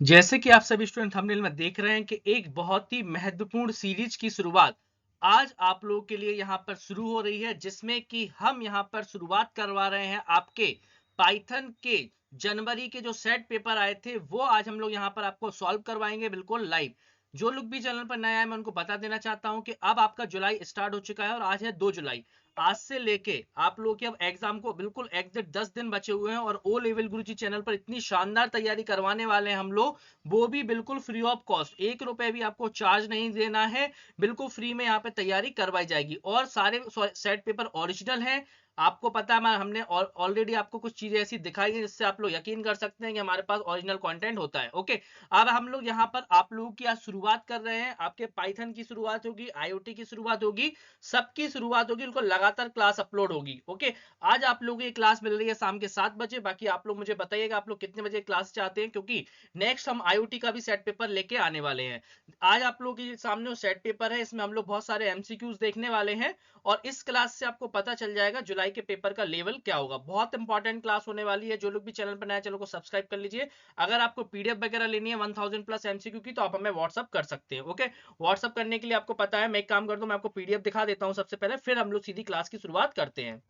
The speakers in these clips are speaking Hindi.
जैसे कि आप सभी स्टूडेंट थंबनेल में देख रहे हैं कि एक बहुत ही महत्वपूर्ण सीरीज की शुरुआत आज आप लोगों के लिए यहाँ पर शुरू हो रही है, जिसमें कि हम यहाँ पर शुरुआत करवा रहे हैं आपके पाइथन के जनवरी के जो सेट पेपर आए थे वो आज हम लोग यहाँ पर आपको सॉल्व करवाएंगे बिल्कुल लाइव। जो लोग भी चैनल पर नए आए मैं उनको बता देना चाहता हूँ कि अब आपका जुलाई स्टार्ट हो चुका है और आज है 2 जुलाई। आज से लेके आप लोगों के अब एग्जाम को बिल्कुल एग्जैक्ट 10 दिन बचे हुए हैं और ओ लेवल गुरुजी चैनल पर इतनी शानदार तैयारी करवाने वाले हैं हम लोग, वो भी बिल्कुल फ्री ऑफ कॉस्ट। 1 रुपए भी आपको चार्ज नहीं देना है, बिल्कुल फ्री में यहाँ पे तैयारी करवाई जाएगी और सारे सेट पेपर ओरिजिनल है। आपको पता है हमने ऑलरेडी आपको कुछ चीजें ऐसी दिखाई है जिससे आप लोग यकीन कर सकते हैं कि हमारे पास ओरिजिनल कंटेंट होता है। ओके, अब हम लोग यहाँ पर आप लोगों की आज शुरुआत कर रहे हैं। आपके पाइथन की शुरुआत होगी, आईओटी की शुरुआत होगी, सबकी शुरुआत होगी, उनको लगातार क्लास अपलोड होगी। ओके, आज आप लोगों की क्लास मिल रही है शाम के 7 बजे। बाकी आप लोग मुझे बताइएगा आप लोग कितने बजे क्लास चाहते हैं, क्योंकि नेक्स्ट हम आईओटी का भी सेट पेपर लेके आने वाले हैं। आज आप लोगों के सामने सेट पेपर है, इसमें हम लोग बहुत सारे एमसीक्यूज देखने वाले हैं और इस क्लास से आपको पता चल जाएगा जुलाई के पेपर का लेवल क्या होगा। बहुत इंपॉर्टेंट क्लास होने वाली है। जो लोग भी चैनल पर नए चैनल को सब्सक्राइब कर लीजिए। अगर आपको पीडीएफ वगैरह लेनी है 1000+ एमसीक्यू की, तो आप हमें व्हाट्सअप कर सकते हैं। ओके, व्हाट्सअप करने के लिए आपको पता है, मैं एक काम करता हूं, मैं आपको पीडीएफ दिखा देता हूं सबसे पहले, फिर हम लोग सीधी क्लास की शुरुआत करते हैं।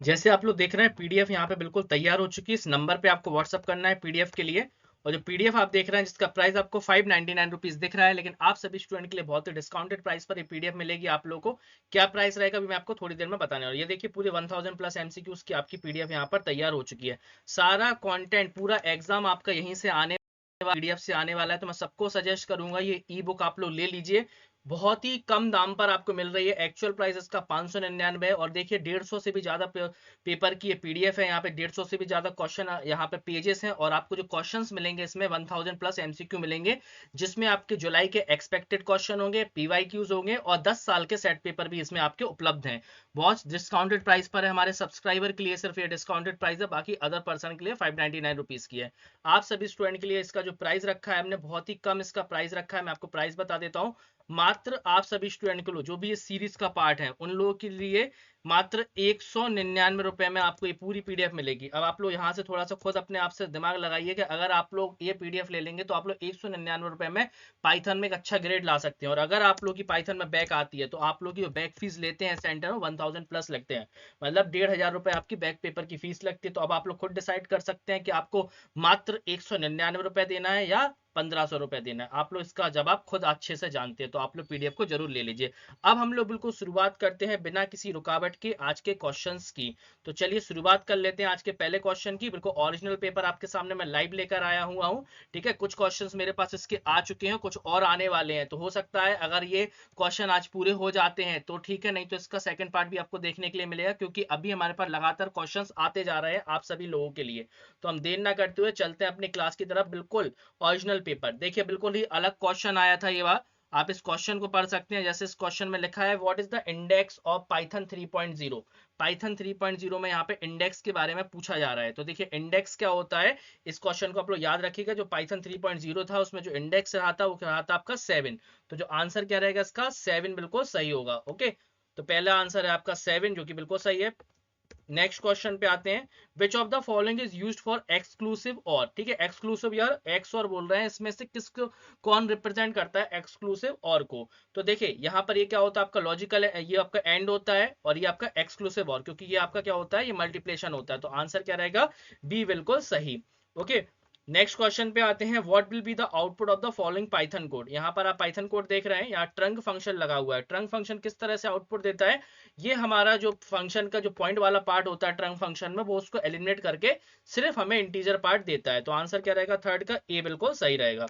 जैसे आप लोग देख रहे हैं पीडीएफ यहाँ पे बिल्कुल तैयार हो चुकी है। इस नंबर पे आपको व्हाट्सअप करना है पीडीएफ के लिए। और जो पीडीएफ आप देख रहे हैं जिसका प्राइस आपको 599 रुपीज दिख रहा है, लेकिन आप सभी स्टूडेंट के लिए बहुत ही डिस्काउंटेड प्राइस पर ये पीडीएफ मिलेगी आप लोगों को। क्या प्राइस रहेगा अभी मैं आपको थोड़ी देर में बताने वाला हूं। ये देखिए पूरे 1000+ एमसीक्यूज की आपकी पीडीएफ यहाँ पर तैयार हो चुकी है। सारा कॉन्टेंट पूरा एग्जाम आपका यहीं से आने पीडीएफ से आने वाला है। तो मैं सबको सजेस्ट करूंगा ये ई बुक आप लोग ले लीजिए। बहुत ही कम दाम पर आपको मिल रही है। एक्चुअल प्राइस इसका 599 है और देखिए 150 से भी ज्यादा पेपर की ये पीडीएफ है। यहाँ पे 150 से भी ज्यादा क्वेश्चन यहाँ पे पेजेस हैं और आपको जो क्वेश्चंस मिलेंगे इसमें 1000+ एमसीक्यू मिलेंगे, जिसमें आपके जुलाई के एक्सपेक्टेड क्वेश्चन होंगे, पीवाईक्यूज होंगे और 10 साल के सेट पेपर भी इसमें आपके उपलब्ध हैं। बहुत डिस्काउंटेड प्राइस पर है। हमारे सब्सक्राइबर के लिए सिर्फ ये डिस्काउंटेड प्राइस है, बाकी अदर पर्सन के लिए 599 रुपीज की है। आप सभी स्टूडेंट के लिए इसका जो प्राइस रखा है हमने बहुत ही कम इसका प्राइस रखा है। मैं आपको प्राइस बता देता हूँ। मात्र आप सभी स्टूडेंट के लिए जो भी इस सीरीज का पार्ट है उन लोगों के लिए मात्र 199 रुपए में आपको ये पूरी पीडीएफ मिलेगी। अब आप लोग यहाँ से थोड़ा सा खुद अपने आप से दिमाग लगाइए कि अगर आप लोग ये पीडीएफ ले लेंगे तो आप लोग 199 रुपए में पाइथन में एक अच्छा ग्रेड ला सकते हैं। और अगर आप लोग की पाइथन में बैक आती है तो आप लोग की जो बैक फीस लेते हैं सेंटर में 1000+ लगते हैं, मतलब 1500 रुपए आपकी बैक पेपर की फीस लगती है। तो अब आप लोग खुद डिसाइड कर सकते हैं कि आपको मात्र 199 रुपए देना है या 1500 रुपए देना है। आप लोग इसका जवाब खुद अच्छे से जानते हैं, तो आप लोग पीडीएफ को जरूर ले लीजिए। अब हम लोग बिल्कुल शुरुआत करते हैं बिना किसी रुकावट के आज के क्वेश्चंस की। तो चलिए शुरुआत कर लेते हैं आज के पहले क्वेश्चन की। बिल्कुल ओरिजिनल पेपर आपके सामने मैं लाइव लेकर आया हुआ हूँ। ठीक है, कुछ क्वेश्चंस मेरे पास इसके आ चुके हैं, कुछ और आने वाले हैं। तो हो सकता है अगर ये क्वेश्चन आज पूरे हो जाते हैं तो ठीक है, नहीं तो इसका सेकंड पार्ट भी आपको देखने के लिए मिलेगा, क्योंकि अभी हमारे पास लगातार क्वेश्चंस आते जा रहे हैं आप सभी लोगों के लिए। तो हम देर ना करते हुए चलते हैं अपनी क्लास की तरफ। बिल्कुल ओरिजिनल पेपर देखिए, बिल्कुल ही अलग क्वेश्चन आया था ये बार। आप इस क्वेश्चन को पढ़ सकते हैं। जैसे इस क्वेश्चन में लिखा है what is the index of Python 3.0। Python 3.0 में यहाँ पे इंडेक्स के बारे में पूछा जा रहा है। तो देखिए इंडेक्स क्या होता है, इस क्वेश्चन को आप लोग याद रखिएगा। जो पाइथन 3.0 था उसमें जो इंडेक्स रहा था वो रहा था आपका 7। तो जो आंसर क्या रहेगा इसका 7 बिल्कुल सही होगा। ओके, तो पहला आंसर है आपका 7 जो कि बिल्कुल सही है। नेक्स्ट क्वेश्चन पे आते हैं। विच of the following is used for exclusive और। ठीक है, एक्सक्लूसिव यार एक्स और बोल रहे हैं, इसमें से किसको कौन रिप्रेजेंट करता है एक्सक्लूसिव और को। तो देखिए यहाँ पर ये क्या होता है आपका लॉजिकल है, ये आपका एंड होता है और ये आपका एक्सक्लूसिव और, क्योंकि ये आपका क्या होता है ये मल्टीप्लिकेशन होता है। तो आंसर क्या रहेगा बी बिल्कुल सही। ओके, नेक्स्ट क्वेश्चन पे आते हैं। What will be the output of the following Python code. यहाँ पर आप पाइथन कोड देख रहे हैं, यहाँ ट्रंक फंक्शन लगा हुआ है। ट्रंक फंक्शन किस तरह से आउटपुट देता है, ये हमारा जो फंक्शन का जो पॉइंट वाला पार्ट होता है ट्रंक फंक्शन में, वो उसको एलिमिनेट करके सिर्फ हमें इंटीजर पार्ट देता है। तो आंसर क्या रहेगा थर्ड का ए बिल्कुल सही रहेगा।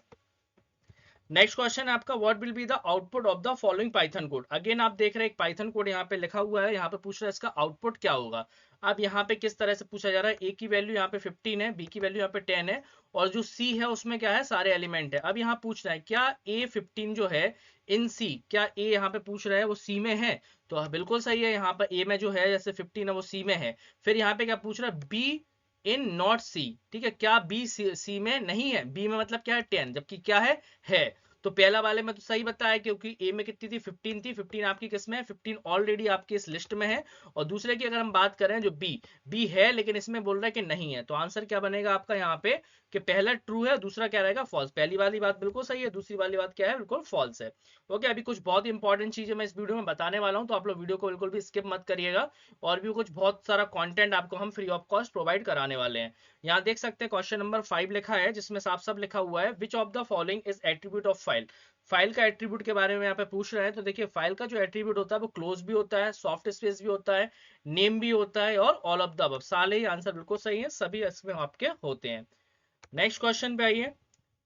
नेक्स्ट क्वेश्चन है आपका what will be the output of the following Python code. Again आप देख रहे हैं एक पाइथन कोड यहाँ पे लिखा हुआ है, यहाँ पे पूछ रहा है इसका आउटपुट क्या होगा। अब यहाँ पे किस तरह से पूछा जा रहा है, ए की वैल्यू यहाँ पे 15 है, बी की वैल्यू यहाँ पे 10 है और जो सी है उसमें क्या है सारे एलिमेंट है। अब यहाँ पूछ रहा है क्या ए 15 जो है इन सी, क्या ए यहाँ पे पूछ रहा है वो सी में है। तो बिल्कुल सही है, यहाँ पर ए में जो है जैसे 15 है वो सी में है। फिर यहाँ पे क्या पूछ रहा है बी इन नॉट सी। ठीक है, क्या बी सी में नहीं है, बी में मतलब क्या है 10, जबकि क्या है तो पहला वाले में तो सही बताया क्योंकि ए में कितनी थी 15 थी, 15 आपकी किस में है, 15 ऑलरेडी आपकी इस लिस्ट में है। और दूसरे की अगर हम बात करें जो बी है लेकिन इसमें बोल रहा है कि नहीं है, तो आंसर क्या बनेगा आपका यहाँ पे कि पहला ट्रू है, दूसरा क्या रहेगा फॉल्स। पहली वाली बात बिल्कुल सही है, दूसरी वाली बात क्या है बिल्कुल फॉल्स है। ओके, अभी कुछ बहुत इंपॉर्टेंट चीजें मैं इस वीडियो में बताने वाला हूं, तो आप लोग वीडियो को बिल्कुल भी स्किप मत करिएगा। और भी कुछ बहुत सारा कंटेंट आपको हम फ्री ऑफ कॉस्ट प्रोवाइड कराने वाले हैं। यहाँ देख सकते हैं क्वेश्चन नंबर 5 लिखा है, जिसमें साफ साफ लिखा हुआ है विच of the following is attribute of file. File का एट्रीब्यूट के बारे में यहाँ पे पूछ रहे हैं। तो देखिए फाइल का जो एट्रीब्यूट होता है वो क्लोज भी होता है, सॉफ्ट स्पेस भी होता है, नेम भी होता है और ऑल ऑफ द अबव। सारे ही आंसर बिल्कुल सही है, सभी इसमें आपके होते हैं। नेक्स्ट क्वेश्चन पे आइए।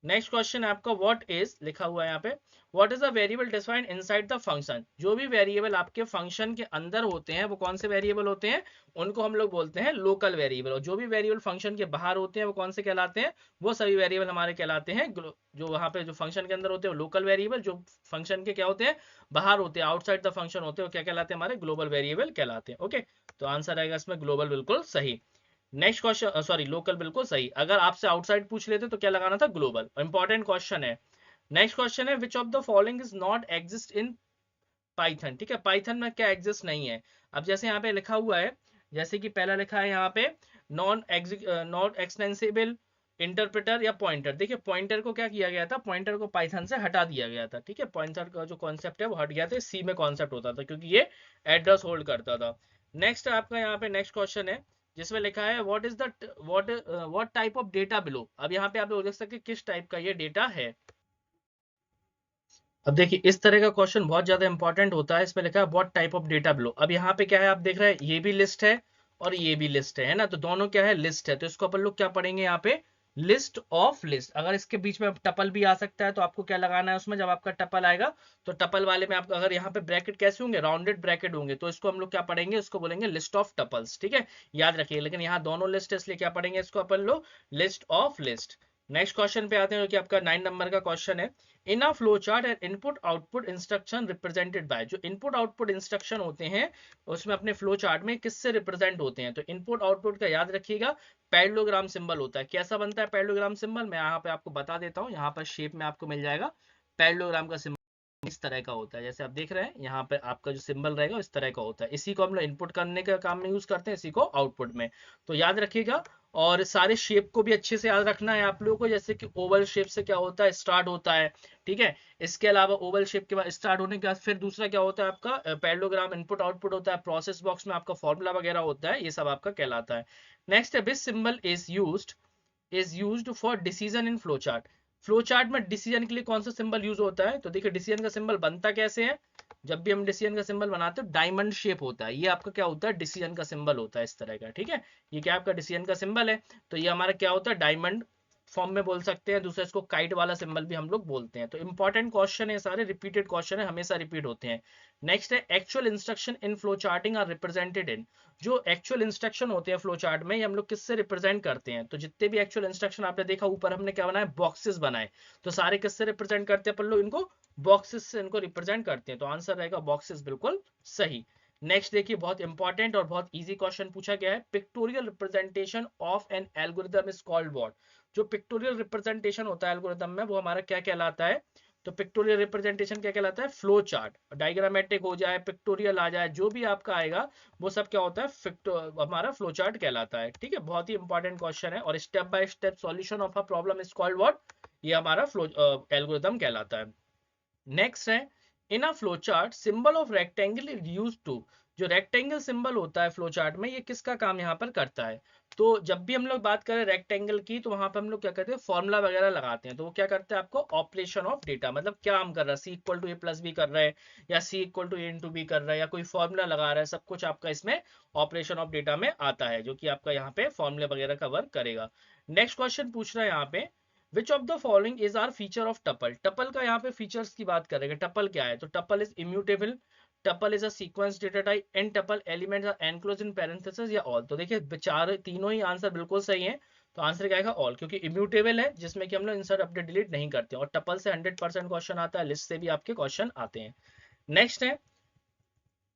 नेक्स्ट क्वेश्चन है आपका व्हाट इज लिखा हुआ है यहाँ पे, what is a variable defined inside the function. जो भी वेरिएबल आपके फंक्शन के अंदर होते हैं वो कौन से वेरिएबल होते हैं, उनको हम लोग बोलते हैं लोकल वेरिएबल। और जो भी वेरिएबल फंक्शन के बाहर होते हैं वो कौन से कहलाते हैं, वो सभी वेरिएबल हमारे कहलाते हैं जो वहां पे जो फंक्शन के अंदर होते हैं लोकल वेरिएबल, जो फंक्शन के क्या होते हैं बाहर होते हैं आउटसाइड द फंक्शन होते हैं वो क्या कहलाते हैं हमारे ग्लोबल वेरिएबल कहलाते हैं। ओके, तो आंसर आएगा इसमें ग्लोबल बिल्कुल सही। नेक्स्ट क्वेश्चन सॉरी लोकल बिल्कुल सही, अगर आपसे आउटसाइड पूछ लेते तो क्या लगाना था ग्लोबल। इंपॉर्टेंट क्वेश्चन है। नेक्स्ट क्वेश्चन है विच of the following is not exist in Python. ठीक है, पाइथन में क्या एग्जिस्ट नहीं है। अब जैसे यहाँ पे लिखा हुआ है, जैसे कि पहला लिखा है यहाँ पे नॉट एक्सटेंसिबल इंटरप्रेटर या पॉइंटर। देखिए पॉइंटर को क्या किया गया था, पॉइंटर को पाइथन से हटा दिया गया था। ठीक है, पॉइंटर का जो कॉन्सेप्ट है वो हट गया था, सी में कॉन्सेप्ट होता था क्योंकि ये एड्रेस होल्ड करता था। नेक्स्ट आपका यहाँ पे नेक्स्ट क्वेश्चन है जिसमें लिखा है what is the what type of data below. अब यहाँ पे आप लोग देख सकते हैं किस टाइप का ये डेटा है। अब देखिए इस तरह का क्वेश्चन बहुत ज्यादा इंपॉर्टेंट होता है। इसमें लिखा है what type of data below. अब यहाँ पे क्या है आप देख रहे हैं, ये भी लिस्ट है और ये भी लिस्ट है ना, तो दोनों क्या है लिस्ट है। तो इसको अपन लोग क्या पढ़ेंगे यहाँ पे, लिस्ट ऑफ लिस्ट। अगर इसके बीच में टपल भी आ सकता है तो आपको क्या लगाना है उसमें, जब आपका टपल आएगा तो टपल वाले में आपका अगर यहाँ पे ब्रैकेट कैसे होंगे, राउंडेड ब्रैकेट होंगे, तो इसको हम लोग क्या पढ़ेंगे, उसको बोलेंगे लिस्ट ऑफ टपल्स। ठीक है, याद रखिए। लेकिन यहाँ दोनों लिस्ट है इसलिए क्या पढ़ेंगे इसको अपन लोग list of list. Next question पे आते हैं जो कि आपका 9 नंबर का क्वेश्चन है। In a flow chart and input output instruction represented by. जो इनपुट आउटपुट इंस्ट्रक्शन होते हैं उसमें अपने फ्लो चार्ट में किससे रिप्रेजेंट होते हैं, तो इनपुट आउटपुट का याद रखिएगा पैरेललोग्राम सिंबल होता है। कैसा बनता है पैरेललोग्राम सिंबल, मैं यहाँ पे आपको बता देता हूँ। यहाँ पर शेप में आपको मिल जाएगा पैरेललोग्राम का सिंबल इस तरह का होता है, जैसे आप देख रहे हैं यहाँ पे आपका जो सिंबल रहेगा इस तरह का होता है। इसी को हम लोग इनपुट करने के काम में यूज करते हैं, इसी को आउटपुट में, तो याद रखिएगा। और सारे शेप को भी अच्छे से याद रखना है आप लोगों को, जैसे कि ओवल शेप से क्या होता है स्टार्ट होता है। ठीक है, इसके अलावा ओवल शेप के बाद स्टार्ट होने के बाद फिर दूसरा क्या होता है आपका पैरेललोग्राम इनपुट आउटपुट होता है, प्रोसेस बॉक्स में आपका फॉर्मूला वगैरह होता है, ये सब आपका कहलाता है। नेक्स्ट है विच symbol is used for decision in flow chart. Flow chart में डिसीजन के लिए कौन सा सिंबल यूज होता है, तो देखिए डिसीजन का सिंबल बनता कैसे है, जब भी हम डिसीजन का सिंबल बनाते हैं डायमंड शेप होता है, ये आपका क्या होता है डिसीजन का सिंबल होता है इस तरह का। ठीक है, ये क्या आपका डिसीजन का सिंबल है, तो ये हमारा क्या होता है डायमंड फॉर्म में बोल सकते हैं। दूसरा इसको काइट वाला सिंबल भी हम लोग बोलते हैं। तो इंपॉर्टेंट क्वेश्चन है, सारे रिपीटेड क्वेश्चन है, हमेशा रिपीट होते हैं। नेक्स्ट है actual instruction in flow charting are represented in. जो एक्चुअल इंस्ट्रक्शन होते हैं फ्लो चार्ट में ये हम लोग किससे रिप्रेजेंट करते हैं, तो जितने भी एक्चुअल इंस्ट्रक्शन आपने देखा ऊपर हमने क्या बनाया बॉक्सेस बनाए, तो सारे किससे रिप्रेजेंट करते हैं अपन लोग इनको, बॉक्सेस से इनको रिप्रेजेंट करते हैं। तो आंसर रहेगा बॉक्सेस बिल्कुल सही। नेक्स्ट देखिए बहुत इंपॉर्टेंट और बहुत इजी क्वेश्चन पूछा गया है, pictorial representation of an algorithm is called what. जो पिक्टोरियल रिप्रेजेंटेशन होता है एल्गोरिथम में वो हमारा क्या कहलाता है, तो पिक्टोरियल रिप्रेजेंटेशन क्या कहलाता है, फ्लो चार्ट। डायग्रामेटिक हो जाए पिक्टोरियल आ जाए जो भी आपका आएगा वो सब क्या होता है हमारा फ्लो चार्ट कहलाता है। ठीक है, बहुत ही इंपॉर्टेंट क्वेश्चन है। और step by step solution of a problem is called what, ये हमारा फ्लो एल्गोरिथम कहलाता है। नेक्स्ट है in a flow chart symbol of rectangle is used to. जो रेक्टेंगल सिंबल होता है फ्लो चार्ट में ये किसका काम यहाँ पर करता है, तो जब भी हम लोग बात करें रेक्टेंगल की तो वहां पर हम लोग क्या करते हैं फॉर्मूला वगैरह लगाते हैं। तो वो क्या करते हैं आपको ऑपरेशन ऑफ डेटा, मतलब क्या हम कर रहा है C equal to A plus B कर रहे हैं या C equal to A into B कर रहा है या कोई फॉर्मूला लगा रहा है, सब कुछ आपका इसमें ऑपरेशन ऑफ डेटा में आता है जो कि आपका यहाँ पे फॉर्मूले वगैरह का वर्क करेगा। नेक्स्ट क्वेश्चन पूछ रहा है यहाँ पे which of the following is are feature of tuple. Tuple का यहाँ पे फीचर्स की बात करेंगे। टपल क्या है, तो tuple is immutable, tuple is a sequence data type, and tuple elements are enclosed in parenthesis या ऑल। तो देखिए चार तीनों ही आंसर बिल्कुल सही है, तो आंसर क्या आएगा ऑल, क्योंकि इम्यूटेबल है जिसमें कि हम लोग इंसर्ट अपडेट डिलीट नहीं करते, और टपल से 100% क्वेश्चन आता है, लिस्ट से भी आपके क्वेश्चन आते हैं। नेक्स्ट है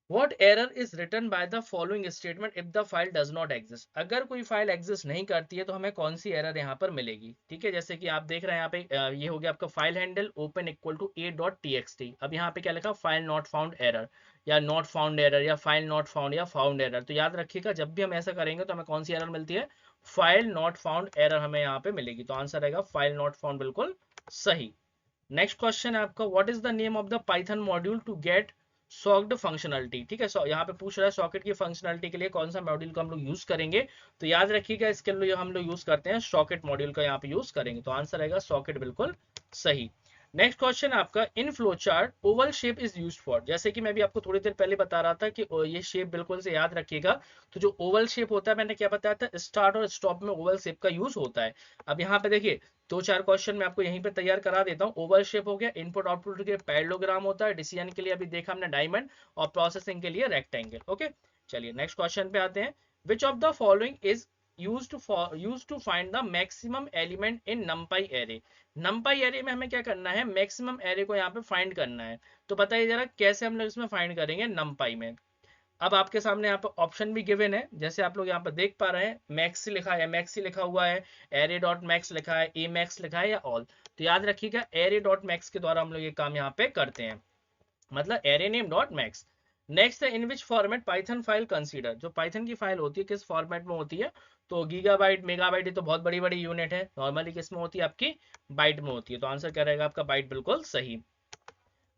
What error is written by the following statement if the file does not exist? अगर कोई फाइल एग्जिस्ट नहीं करती है तो हमें कौन सी एरर यहाँ पर मिलेगी? ठीक है, जैसे कि आप देख रहे हैं यहाँ पे ये हो गया आपका file handle open equal to a.txt। अब यहाँ पे क्या लिखा, फाइल नॉट फाउंड एरर या नॉट फाउंड एरर या फाइल नॉट फाउंड या फाउंड एरर। तो याद रखिएगा जब भी हम ऐसा करेंगे तो हमें कौन सी एरर मिलती है, फाइल नॉट फाउंड एरर हमें यहाँ पे मिलेगी। तो आंसर रहेगा फाइल नॉट फाउंड, बिल्कुल सही। नेक्स्ट क्वेश्चन है आपका, what is the name of the Python module to get socket functionality? ठीक है, यहाँ पे पूछ रहा है सॉकेट की फंक्शनलिटी के लिए कौन सा मॉड्यूल का हम लोग यूज करेंगे। तो याद रखिएगा इसके लिए हम लोग यूज करते हैं सॉकेट मॉड्यूल का, यहाँ पे यूज करेंगे। तो आंसर रहेगा सॉकेट, बिल्कुल सही। नेक्स्ट क्वेश्चन आपका, in flow chart oval shape is used for? जैसे कि मैं भी आपको थोड़ी देर पहले बता रहा था कि ये शेप बिल्कुल से याद रखिएगा। तो जो ओवल शेप होता है, मैंने क्या बताया था, स्टार्ट और स्टॉप में ओवल शेप का यूज होता है। अब यहाँ पे देखिए 2-4 क्वेश्चन मैं आपको यहीं पे तैयार करा देता हूँ। ओवल शेप हो गया, इनपुट आउटपुट के लिए पैरेललोग्राम होता है, डिसीजन के लिए अभी देखा हमने डायमंड, और प्रोसेसिंग के लिए रेक्टेंगल। ओके, चलिए नेक्स्ट क्वेश्चन पे आते हैं। विच of the following is used to find the maximum element in numpy array? numpy array में हमें क्या करना है, मैक्सिमम एरे को यहाँ पे फाइंड करना है। तो बताइए जरा कैसे हम लोग इसमें फाइंड करेंगे numpy में। अब आपके सामने यहाँ पे ऑप्शन भी गिवन है, जैसे आप लोग यहाँ पर देख पा रहे हैं, मैक्स लिखा है, मैक्सी लिखा हुआ है, एरे डॉट मैक्स लिखा है, ए मैक्स लिखा है या ऑल। तो याद रखिएगा एरे डॉट मैक्स के द्वारा हम लोग ये काम यहाँ पे करते हैं, मतलब array name dot max. Next है, in which format Python file consider? जो पाइथन की फाइल होती है किस फॉर्मेट में होती है? तो गीगाबाइट, मेगाबाइट, ये तो बहुत बड़ी बड़ी यूनिट है, नॉर्मली किस में होती है, आपकी बाइट में होती है। तो आंसर क्या रहेगा आपका, बाइट, बिल्कुल सही।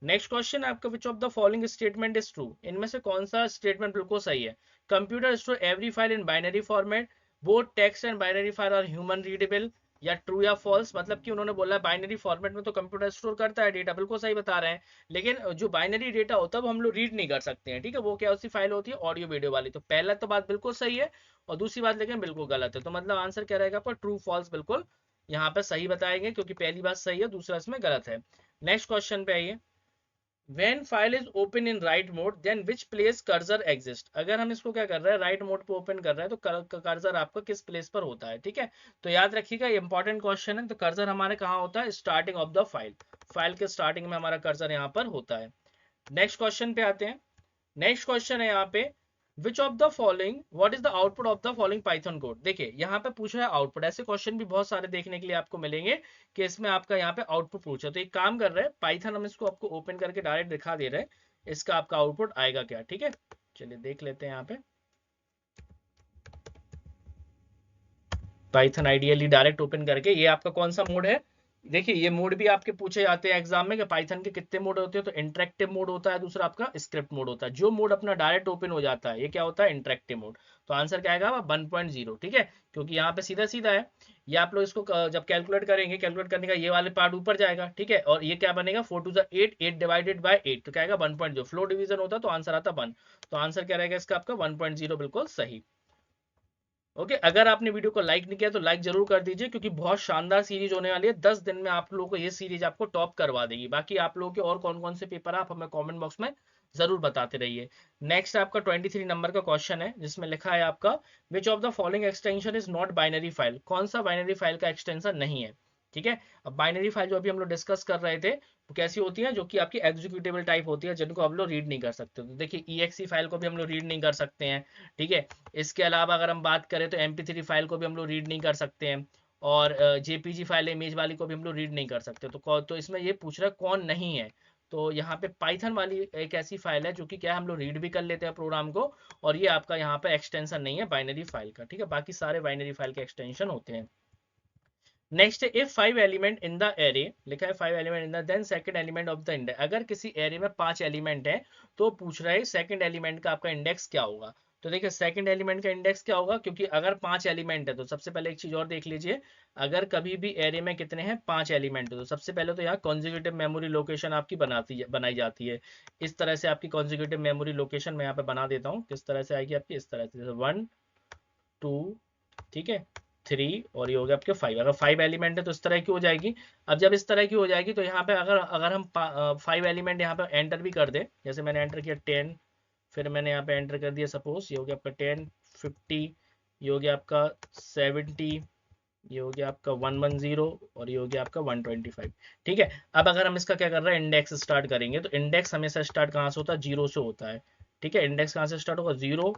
नेक्स्ट क्वेश्चन है आपका, which of the following statement is true? इनमें से कौन सा स्टेटमेंट बिल्कुल सही है? Computer store every file in binary format, both text and binary file are human readable, या ट्रू या फॉल्स? मतलब कि उन्होंने बोला बाइनरी फॉर्मेट में तो कंप्यूटर स्टोर करता है डेटा, बिल्कुल सही बता रहे हैं, लेकिन जो बाइनरी डेटा होता है वो हम लोग रीड नहीं कर सकते हैं। ठीक है, वो क्या उसी फाइल होती है, ऑडियो वीडियो वाली। तो पहला तो बात बिल्कुल सही है, और दूसरी बात लेकिन बिल्कुल गलत है। तो मतलब आंसर क्या रहेगा आपका, ट्रू फॉल्स, बिल्कुल यहाँ पे सही बताएंगे, क्योंकि पहली बात सही है, दूसरा इसमें गलत है। नेक्स्ट क्वेश्चन पे आइए, when file is open in write mode then which place cursor exist? अगर हम इसको क्या कर रहे हैं, राइट मोड पे ओपन कर रहे हैं, तो कर्सर आपका किस प्लेस पर होता है? ठीक है, तो याद रखिएगा ये इंपॉर्टेंट क्वेश्चन है। तो कर्सर हमारे कहाँ होता है, starting of the file, file के स्टार्टिंग में हमारा कर्सर यहाँ पर होता है। नेक्स्ट क्वेश्चन पे आते हैं। नेक्स्ट क्वेश्चन है यहाँ पे, which of the following, what is the output of the following Python code? देखिए यहाँ पे पूछा है आउटपुट, ऐसे क्वेश्चन भी बहुत सारे देखने के लिए आपको मिलेंगे कि इसमें आपका यहाँ पे आउटपुट पूछा। तो एक काम कर रहे हैं, पाइथन हम इसको आपको ओपन करके डायरेक्ट दिखा दे रहे हैं, इसका आपका आउटपुट आएगा क्या। ठीक है, चलिए देख लेते हैं यहाँ पे पाइथन आइडियली डायरेक्ट ओपन करके। ये आपका कौन सा मोड है, देखिए ये मोड भी आपके पूछे जाते हैं एग्जाम में कि पाइथन के कितने मोड होते हैं। तो इंटरेक्टिव मोड होता है, दूसरा आपका स्क्रिप्ट मोड होता है। जो मोड अपना डायरेक्ट ओपन हो जाता है ये क्या होता है, इंटरेक्टिव मोड। तो आंसर क्या आएगा 1.0। ठीक है, क्योंकि यहाँ पे सीधा सीधा है, ये आप लोग इसको जब कैलकुलेट करेंगे, कैलकुलेट करने का ये वाले पार्ट ऊपर जाएगा। ठीक है, और ये क्या बनेगा, 4 to the 8, 8 डिवाइडेड बाय 8, तो क्या आएगा 1.0। फ्लो डिवीजन होता है तो आंसर आता 1। तो आंसर क्या रहेगा इसका आपका 1.0, बिल्कुल सही। ओके, अगर आपने वीडियो को लाइक नहीं किया तो लाइक जरूर कर दीजिए, क्योंकि बहुत शानदार सीरीज होने वाली है। 10 दिन में आप लोगों को ये सीरीज आपको टॉप करवा देगी। बाकी आप लोगों के और कौन कौन से पेपर आप हमें कमेंट बॉक्स में जरूर बताते रहिए। नेक्स्ट आपका 23 नंबर का क्वेश्चन है, जिसमें लिखा है आपका, which of the following extension is not binary file? कौन सा बाइनरी फाइल का एक्सटेंशन नहीं है? ठीक है, अब बाइनरी फाइल जो अभी हम लोग डिस्कस कर रहे थे वो कैसी होती है, जो कि आपकी एग्जीक्यूटेबल टाइप होती है, जिनको हम लोग रीड नहीं कर सकते। तो देखिए EXE फाइल को भी हम लोग रीड नहीं कर सकते हैं। ठीक है, इसके अलावा अगर हम बात करें तो MP3 फाइल को भी हम लोग रीड नहीं कर सकते हैं, और JPG फाइल इमेज वाली को भी हम लोग रीड नहीं कर सकते। तो इसमें ये पूछ रहा है कौन नहीं है। तो यहाँ पे पाइथन वाली एक ऐसी फाइल है जो कि क्या हम लोग रीड भी कर लेते हैं प्रोग्राम को, और ये आपका यहाँ पे एक्सटेंशन नहीं है बाइनरी फाइल का। ठीक है, बाकी सारे बाइनरी फाइल के एक्सटेंशन होते हैं। नेक्स्ट है, if 5 element in the array, लिखा है 5 element in the then second element of the index. अगर किसी एरे में 5 एलिमेंट है तो पूछ रहा है सेकंड एलिमेंट का आपका इंडेक्स क्या होगा। तो देखिए सेकंड एलिमेंट का इंडेक्स क्या होगा, क्योंकि अगर 5 एलिमेंट है तो सबसे पहले एक चीज और देख लीजिए, अगर कभी भी एरे में कितने हैं, 5 एलिमेंट है, तो सबसे पहले तो यहाँ कॉन्जिक्यूटिव मेमोरी लोकेशन आपकी बनाई जाती है। इस तरह से आपकी कॉन्जिक्यूटिव मेमोरी लोकेशन मैं यहाँ पे बना देता हूँ। किस तरह से आएगी आपकी, इस तरह से 1 2, ठीक है 3, और ये हो गया आपके 5। अगर 5 एलिमेंट है तो इस तरह की हो जाएगी। अब जब इस तरह की हो जाएगी तो यहाँ पे अगर अगर हम 5 एलिमेंट यहाँ पे एंटर भी कर दे, जैसे मैंने एंटर किया 10, फिर मैंने यहाँ पे एंटर कर दिया सपोज, ये हो गया आपका 10 50, ये हो गया आपका 70, ये हो गया आपका 110, और ये हो गया आपका 125। ठीक है, अब अगर हम इसका क्या कर रहे हैं, इंडेक्स स्टार्ट करेंगे, तो इंडेक्स हमेशा स्टार्ट कहाँ से होता है, 0 से होता है। ठीक है। इंडेक्स कहाँ से स्टार्ट होगा, 0,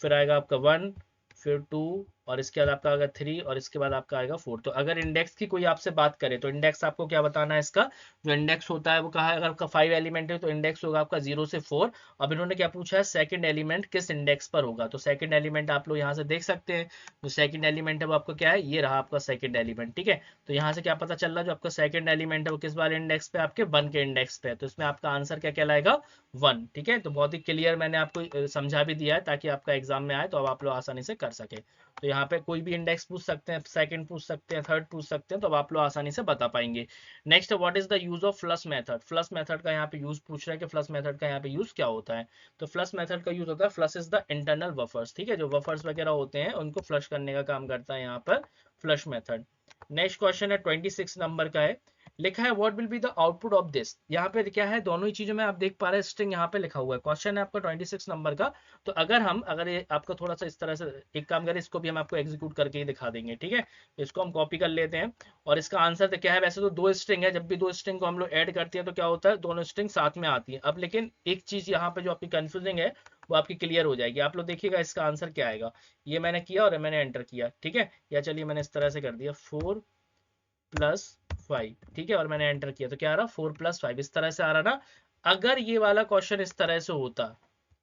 फिर आएगा आपका 1, फिर 2, और इसके बाद आपका आएगा 3, और इसके बाद आपका आएगा 4। तो अगर इंडेक्स की कोई आपसे बात करे तो इंडेक्स आपको क्या बताना है, इसका जो इंडेक्स होता है वो कहा है, अगर आपका 5 एलिमेंट है तो इंडेक्स होगा आपका 0 से 4। अब इन्होंने क्या पूछा है, सेकंड एलिमेंट किस इंडेक्स पर होगा, तो सेकंड एलिमेंट आप लोग यहाँ से देख सकते हैं, जो सेकंड एलिमेंट है वो आपका क्या है, ये रहा आपका सेकंड एलिमेंट। ठीक है, तो यहाँ से क्या पता चल रहा है, जो आपका सेकंड एलिमेंट है वो किस वाले इंडेक्स पे, आपके 1 के इंडेक्स पे है, तो इसमें आपका आंसर क्या कहलाएगा, 1। ठीक है, तो बहुत ही क्लियर मैंने आपको समझा भी दिया है ताकि आपका एग्जाम में आए तो अब आप लोग आसानी से कर सके। तो यहाँ पे कोई भी इंडेक्स पूछ सकते हैं, सेकंड पूछ सकते हैं, थर्ड पूछ सकते हैं, तो अब आप लोग आसानी से बता पाएंगे। Next, what is the use of flush method. Flush method का यहाँ पे यूज पूछ रहा है कि फ्लश मेथड का यहाँ पे यूज क्या होता है। तो फ्लश मेथड का यूज होता है, flush is the internal buffers. ठीक है, जो बफर्स वगैरह होते हैं उनको फ्लश करने का काम करता है यहाँ पर फ्लश मेथड। नेक्स्ट क्वेश्चन है 26 नंबर का है, लिखा है what will be the output of this. यहाँ पे क्या है, दोनों ही चीजों में आप देख पा रहे हैं स्ट्रिंग यहाँ पे लिखा हुआ है। क्वेश्चन है आपका 26 नंबर का। तो अगर ये आपको थोड़ा सा इस तरह से एक काम करें, इसको भी हम आपको एग्जीक्यूट करके ही दिखा देंगे। ठीक है, इसको हम कॉपी कर लेते हैं, और इसका आंसर तो क्या है, वैसे तो 2 स्ट्रिंग है, जब भी 2 स्ट्रिंग को हम लोग ऐड करते हैं तो क्या होता है, दोनों स्ट्रिंग साथ में आती है। अब लेकिन एक चीज यहाँ पे जो आपकी कंफ्यूजिंग है वो आपकी क्लियर हो जाएगी। आप लोग देखिएगा इसका आंसर क्या आएगा। ये मैंने किया और मैंने एंटर किया, ठीक है, या चलिए मैंने इस तरह से कर दिया 4+5, ठीक है, और मैंने एंटर किया तो क्या आ रहा, 4+5, इस तरह से आ रहा ना। अगर ये वाला क्वेश्चन इस तरह से होता,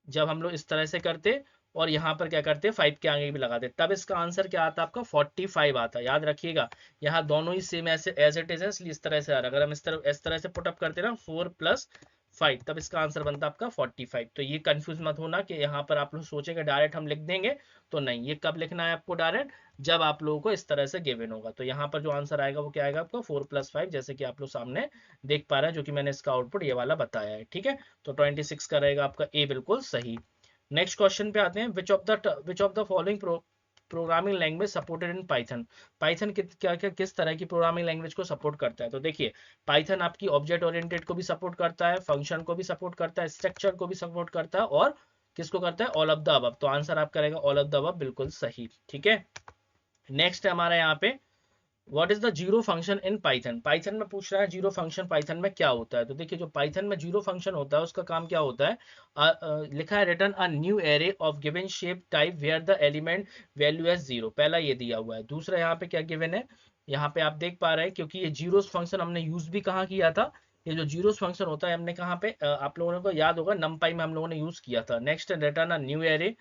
जब हम लोग इस तरह से करते और यहाँ पर क्या करते, 5 के आगे भी लगाते, तब इसका आंसर क्या आता आपका, 45 आता। याद रखिएगा, यहाँ दोनों ही सेम ऐसे एज इट इज है, इसलिए इस तरह से आ रहा। अगर हम इस तरह से पुटअप करते ना 4+5, तब इसका आंसर बनता आपका 45। तो ये कंफ्यूज मत होना कि यहाँ पर आप लोग सोचेंगे डायरेक्ट हम लिख देंगे, तो नहीं, ये कब लिखना है आपको डायरेक्ट, जब आप लोगों को इस तरह से गिवन होगा। तो यहाँ पर जो आंसर आएगा वो क्या आएगा आपका 4+5, जैसे कि आप लोग सामने देख पा रहे हैं, जो कि मैंने इसका आउटपुट ये वाला बताया है। ठीक है, तो 26 का रहेगा आपका ए बिल्कुल सही। नेक्स्ट क्वेश्चन पे आते हैं, विच of the following programming language supported in Python. Python क्या क्या किस तरह की प्रोग्रामिंग लैंग्वेज को सपोर्ट करता है, तो देखिए पाइथन आपकी ऑब्जेक्ट ओरिएंटेड को भी सपोर्ट करता है, फंक्शन को भी सपोर्ट करता है, स्ट्रक्चर को भी सपोर्ट करता है, और किसको करता है, ऑल ऑफ द अबव। तो आंसर आप करेगा ऑल ऑफ द अबव, बिल्कुल सही। ठीक है, नेक्स्ट है हमारा यहाँ पे, what is the zero function in Python. Python में पूछ रहा है जीरो फंक्शन पाइथन में क्या होता है। तो देखिए जो पाइथन में जीरो फंक्शन होता है उसका काम क्या होता है, लिखा है return a new array of given shape type where the element value as 0। पहला ये दिया हुआ है। दूसरा यहाँ पे क्या गिवन है, यहाँ पे आप देख पा रहे हैं, क्योंकि ये जीरोस फंक्शन हमने यूज भी कहाँ किया था, ये जो जीरोस फंक्शन होता है हमने कहाँ पे, आप लोगों को याद होगा नमपाई में हम लोगों ने यूज किया था। Next return a new array,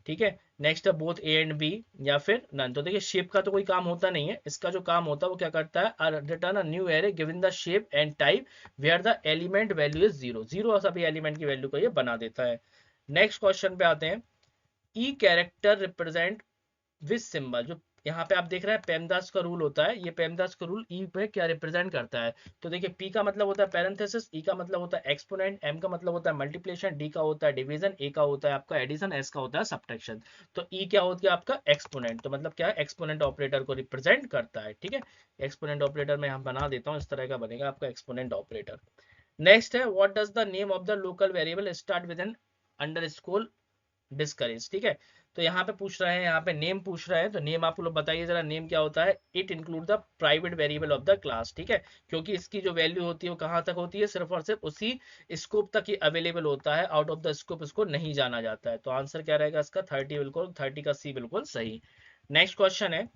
ठीक है। नेक्स्ट है बोथ ए एंड बी, या फिर नन। तो देखिए शेप का तो कोई काम होता नहीं है, इसका जो काम होता है वो क्या करता है, return a new array given the shape and type where the element value is 0। 0 सभी एलिमेंट की वैल्यू को ये बना देता है। नेक्स्ट क्वेश्चन पे आते हैं, ई कैरेक्टर रिप्रेजेंट विच सिंबल। जो यहाँ पे आप देख रहे हैं पेमदास का रूल होता है, ये पेमदास का रूल ई पे क्या रिप्रेजेंट करता है। तो देखिए पी का मतलब होता है पैरेंथेसिस, ई का मतलब होता है एक्सपोनेंट, एम का मतलब होता है मल्टीप्लिकेशन, डी का होता है डिवीजन, ए का होता है आपका एडिशन, एस का होता है सब्ट्रैक्शन। तो ई क्या होता है आपका एक्सपोनेंट, तो मतलब क्या है, एक्सपोनेंट ऑपरेटर को रिप्रेजेंट करता है। ठीक है, एक्सपोनेंट ऑपरेटर मैं यहाँ बना देता हूँ, इस तरह का बनेगा आपका एक्सपोनेंट ऑपरेटर। नेक्स्ट है, what does the name of the local variable start with an underscore discourage. ठीक है, तो यहाँ पे पूछ रहे हैं, यहाँ पे नेम पूछ रहे हैं, तो नेम आप लोग बताइए जरा, नेम क्या होता है, it include the private variable of the class. ठीक है, क्योंकि इसकी जो वैल्यू होती है वो कहाँ तक होती है, सिर्फ और सिर्फ उसी स्कोप तक ही अवेलेबल होता है, आउट ऑफ द स्कोप इसको नहीं जाना जाता है। तो आंसर क्या रहेगा इसका 30, बिल्कुल 30 का सी बिल्कुल सही। नेक्स्ट क्वेश्चन है,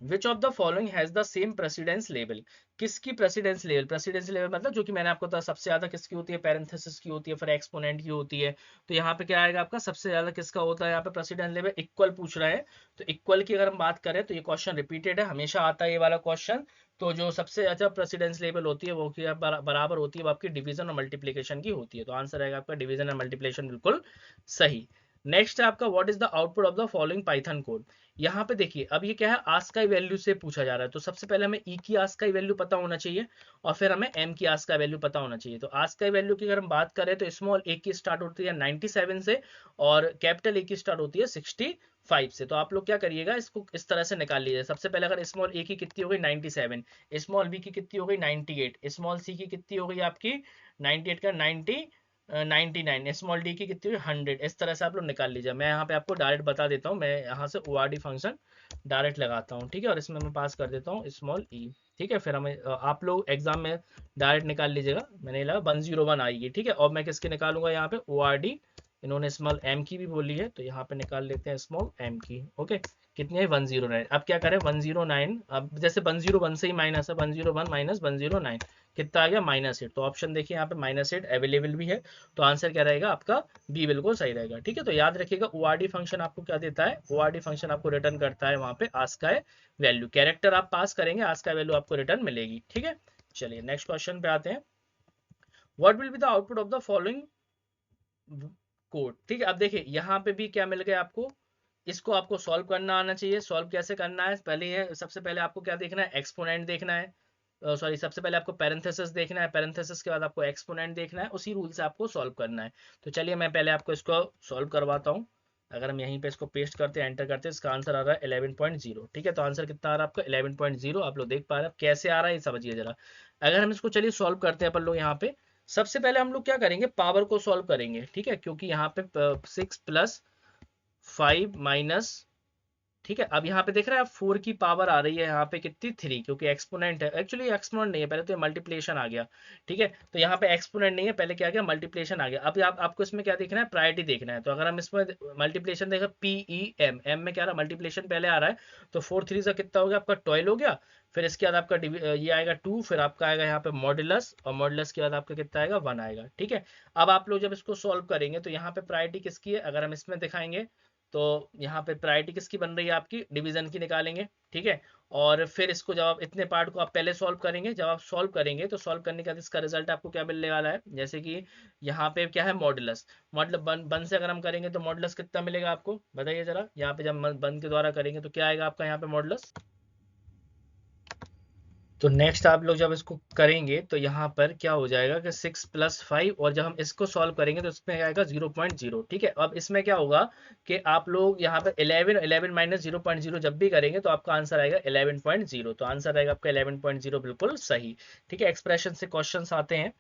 विच of the following has the same precedence level. किसकी प्रेसिडेंस लेवल, प्रेसिडेंस लेवल मतलब जो कि मैंने आपको बताया सबसे ज्यादा किसकी होती है, पैरेंथेसिस की होती है, फिर एक्सपोनेंट की होती है। तो यहाँ पे क्या आएगा आपका, सबसे ज्यादा किसका होता है, यहाँ पे प्रेसिडेंस लेवल इक्वल पूछ रहा है। तो इक्वल की अगर हम बात करें तो ये क्वेश्चन रिपीटेड है, हमेशा आता है ये वाला क्वेश्चन। तो जो सबसे ज्यादा प्रेसिडेंस लेवल होती है वो क्या बराबर होती है, वो आपकी डिवीजन और मल्टीप्लीकेशन की होती है। तो आंसर आएगा आपका डिवीजन और मल्टीप्लीकेशन, बिल्कुल सही। नेक्स्ट है आपका, what is the output of the following Python code. यहाँ पे देखिए अब ये क्या है, आस्काई वैल्यू से पूछा जा रहा है। तो सबसे पहले हमें ई की आस्काई वैल्यू पता होना चाहिए, और फिर हमें एम की आस्काई वैल्यू पता होना चाहिए। तो आस्काई वैल्यू की अगर हम बात करें तो स्मॉल ए की स्टार्ट होती है 97 से, और कैपिटल ए की स्टार्ट होती है 65 से। तो आप लोग क्या करिएगा, इसको इस तरह से निकाल लीजिए। सबसे पहले अगर स्मॉल ए की कितनी हो गई 97, स्मॉल बी की कितनी हो गई 98, स्मॉल सी की कितनी हो गई आपकी 98 का 99, स्मॉल डी की कितनी हुई 100। इस तरह से आप लोग निकाल लीजिए। मैं यहाँ पे आपको डायरेक्ट बता देता हूँ, मैं यहाँ से ORD फंक्शन डायरेक्ट लगाता हूँ, ठीक है, और इसमें मैं पास कर देता हूँ स्मॉल ई। ठीक है, फिर हमें आप लोग एग्जाम में डायरेक्ट निकाल लीजिएगा, मैंने लगा 101 आएगी। ठीक है, और मैं किसके निकालूंगा यहाँ पे ORD इन्होंने स्मॉल m की भी बोली है, तो यहाँ पे निकाल लेते हैं स्मॉल m की। ओके, कितनी है 109। अब क्या करें 109, अब जैसे 101 से ही माइनस है, 101 माइनस 109 कितना आ गया -8। तो ऑप्शन देखिए यहाँ पे -8 अवेलेबल भी है, तो आंसर क्या रहेगा आपका बी बिल्कुल सही रहेगा। ठीक है, तो याद रखिएगा ओआरडी फंक्शन आपको क्या देता है, ओआरडी फंक्शन आपको रिटर्न करता है वहां पे आस्काई वैल्यू, कैरेक्टर आप पास करेंगे आस्काई वैल्यू आपको रिटर्न मिलेगी। ठीक है, चलिए नेक्स्ट क्वेश्चन पे आते हैं। What will be the output of the following code. ठीक है, अब देखिए यहाँ पे भी क्या मिल गया आपको, इसको आपको सॉल्व करना आना चाहिए। सॉल्व कैसे करना है, पहले है सबसे पहले आपको क्या देखना है, एक्सपोनेंट देखना है, सॉरी सबसे पहले आपको पैरेंथेसिस देखना है, पैरेंथेसिस के बाद आपको एक्सपोनेंट देखना है, उसी रूल से आपको सॉल्व करना है। तो चलिए मैं पहले आपको इसको सॉल्व करवाता हूँ। अगर हम यहीं पे इसको पेस्ट करते हैं, एंटर करते हैं, इसका आंसर आ रहा है 11.0। ठीक है, तो आंसर कितना आ रहा है आपका 11.0, आप लोग देख पा रहे हैं कैसे आ रहा है ये समझिए जरा। अगर हम इसको चलिए सॉल्व करते हैं अपन लोग यहाँ पे, सबसे पहले हम लोग क्या करेंगे, पावर को सॉल्व करेंगे। ठीक है, क्योंकि यहाँ पे 6 + 5 माइनस, ठीक है, अब यहाँ पे देख रहे हैं आप 4 की पावर आ रही है यहाँ पे कितनी 3, क्योंकि एक्सपोनेंट है, एक्चुअली एक्सपोनेंट नहीं है, पहले तो मल्टीप्लिकेशन आ गया। ठीक है, तो यहाँ पे एक्सपोनेंट नहीं है, पहले क्या गया मल्टीप्लिकेशन आ गया। अब आपको इसमें क्या देखना है, प्रायोरिटी देखना है। तो अगर हम इसमें मल्टीप्लिकेशन देखा PEM, एम में क्या रहा मल्टीप्लिकेशन पहले आ रहा है, तो 4 3 से कितना हो गया आपका 12 हो गया। फिर इसके बाद आपका ये आएगा 2, फिर आपका आएगा यहाँ पे मॉडुलस, और मॉडुलस के बाद आपका कितना आएगा 1 आएगा। ठीक है, अब आप लोग जब इसको सॉल्व करेंगे तो यहाँ पे प्रायोरिटी किसकी है, अगर हम इसमें दिखाएंगे तो यहाँ पे प्रायोरिटी किसकी बन रही है आपकी, डिवीजन की निकालेंगे। ठीक है, और फिर इसको जब आप इतने पार्ट को आप पहले सॉल्व करेंगे, जब आप सॉल्व करेंगे तो सॉल्व करने के बाद इसका रिजल्ट आपको क्या मिलने वाला है, जैसे कि यहाँ पे क्या है मॉडुलस, मतलब बन से अगर हम करेंगे तो मॉडुलस कितना मिलेगा आपको बताइए जरा। यहाँ पे जब बन के द्वारा करेंगे तो क्या आएगा आपका यहाँ पे मॉडुलस। तो नेक्स्ट आप लोग जब इसको करेंगे तो यहाँ पर क्या हो जाएगा कि 6 + 5, और जब हम इसको सॉल्व करेंगे तो इसमें आएगा 0.0। ठीक है, अब इसमें क्या होगा कि आप लोग यहाँ पर 11 माइनस 0.0 जब भी करेंगे तो आपका आंसर आएगा 11.0, तो आंसर आएगा आपका 11.0 बिल्कुल सही। ठीक है, एक्सप्रेशन से क्वेश्चन आते हैं।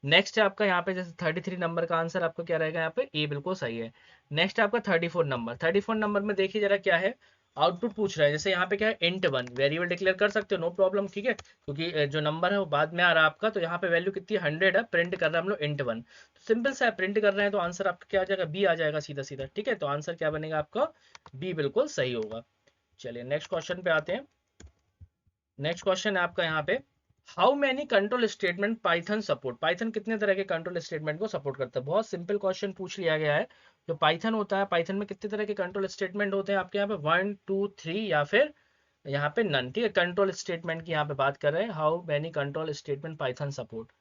नेक्स्ट है आपका यहाँ पे जैसे 33 नंबर का आंसर आपका क्या रहेगा, यहाँ पे ए बिल्कुल सही है। नेक्स्ट आपका 34 नंबर में देखिए जरा क्या है, आउटपुट पूछ रहा है। जैसे यहाँ पे क्या है int1 वेरिएबल डिक्लेयर कर सकते हो, नो प्रॉब्लम। ठीक है, क्योंकि जो नंबर है वो बाद में आ रहा है आपका, तो यहाँ पे वैल्यू कितनी 100 है, प्रिंट कर रहे हैं हम लोग int1, तो सिंपल सा है, प्रिंट कर रहे हैं तो आंसर आपका क्या आ जाएगा, बी आ जाएगा सीधा सीधा। ठीक है, तो आंसर क्या बनेगा आपका, बी बिल्कुल सही होगा। चलिए नेक्स्ट क्वेश्चन पे आते हैं। नेक्स्ट क्वेश्चन है आपका यहाँ पे, how many control statement Python support. Python कितने तरह के कंट्रोल स्टेटमेंट को सपोर्ट करता है, बहुत सिंपल क्वेश्चन पूछ लिया गया है। जो पाइथन होता है, पाइथन में कितने तरह के कंट्रोल स्टेटमेंट होते हैं आपके यहाँ पे, 1 2 3 या फिर यहाँ पे नन। ठीक है, कंट्रोल स्टेटमेंट की यहाँ पे बात कर रहे हैं, how many control statement Python support.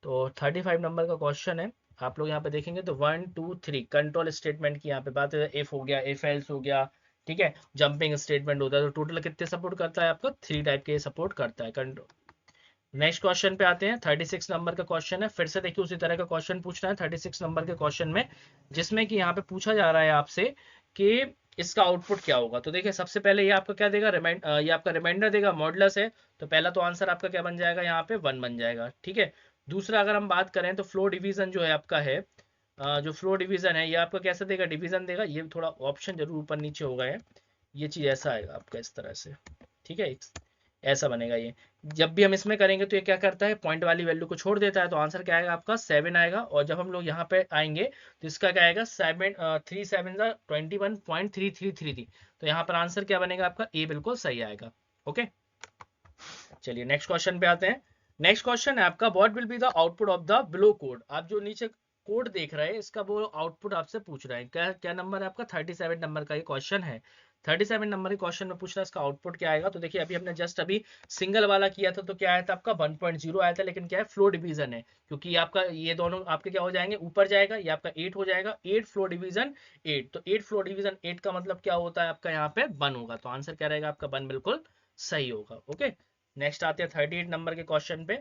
तो 35 नंबर का क्वेश्चन है, आप लोग यहाँ पे देखेंगे तो 1 2 3 कंट्रोल स्टेटमेंट की यहाँ पे बात है, इफ हो गया, इफ एल्स हो गया, ठीक है, जंपिंग स्टेटमेंट होता है, तो टोटल कितने सपोर्ट करता है आपका, 3 टाइप के सपोर्ट करता है कंट्रोल। नेक्स्ट क्वेश्चन पे आते हैं, 36 नंबर का क्वेश्चन है, फिर से देखिए उसी तरह का क्वेश्चन पूछना है 36 नंबर के क्वेश्चन में, जिसमें कि यहाँ पे पूछा जा रहा है आपसे कि इसका आउटपुट क्या होगा। तो देखिए सबसे पहले ये आपका क्या देगा, ये आपका रिमाइंडर देगा, मॉडुलस है, तो पहला तो आंसर आपका क्या बन जाएगा, यहाँ पे 1 बन जाएगा। ठीक है, दूसरा अगर हम बात करें तो फ्लो डिवीजन जो है आपका है, जो फ्लो डिवीजन है ये आपका कैसे देगा, डिवीजन देगा, ये थोड़ा ऑप्शन जरूर ऊपर नीचे हो गए हैं, ये चीज ऐसा आएगा आपका इस तरह से। ठीक है, ऐसा बनेगा ये। जब भी हम इसमें करेंगे तो ये क्या करता है, पॉइंट वाली वैल्यू को छोड़ देता है, तो आंसर क्या आएगा आपका 7 आएगा। और जब हम लोग यहाँ पे आएंगे तो इसका क्या आएगा 7 3 7 21.3333, तो यहाँ पर आंसर क्या बनेगा आपका, ए बिल्कुल सही आएगा। ओके, चलिए नेक्स्ट क्वेश्चन पे आते हैं। नेक्स्ट क्वेश्चन है आपका, what will be the output of the below code. आप जो नीचे कोड देख रहे हैं इसका वो आउटपुट आपसे पूछ रहे हैं, क्या क्या नंबर है आपका, 37 नंबर का ये क्वेश्चन है। 37 नंबर के क्वेश्चन में पूछ रहा है इसका आउटपुट क्या आएगा। तो देखिए अभी हमने जस्ट अभी सिंगल वाला किया था तो क्या आया था आपका 1.0 आया था, लेकिन क्या है फ्लो डिवीजन है, क्योंकि आपका ये दोनों आपके क्या हो जाएंगे, ऊपर जाएगा, ये आपका 8 हो जाएगा, 8 फ्लो डिवीजन 8, तो 8 फ्लो डिवीजन 8 का मतलब क्या होता है आपका यहाँ पे 1 होगा, तो आंसर क्या रहेगा आपका 1 बिल्कुल सही होगा। ओके, नेक्स्ट आते हैं 38 नंबर के क्वेश्चन पे।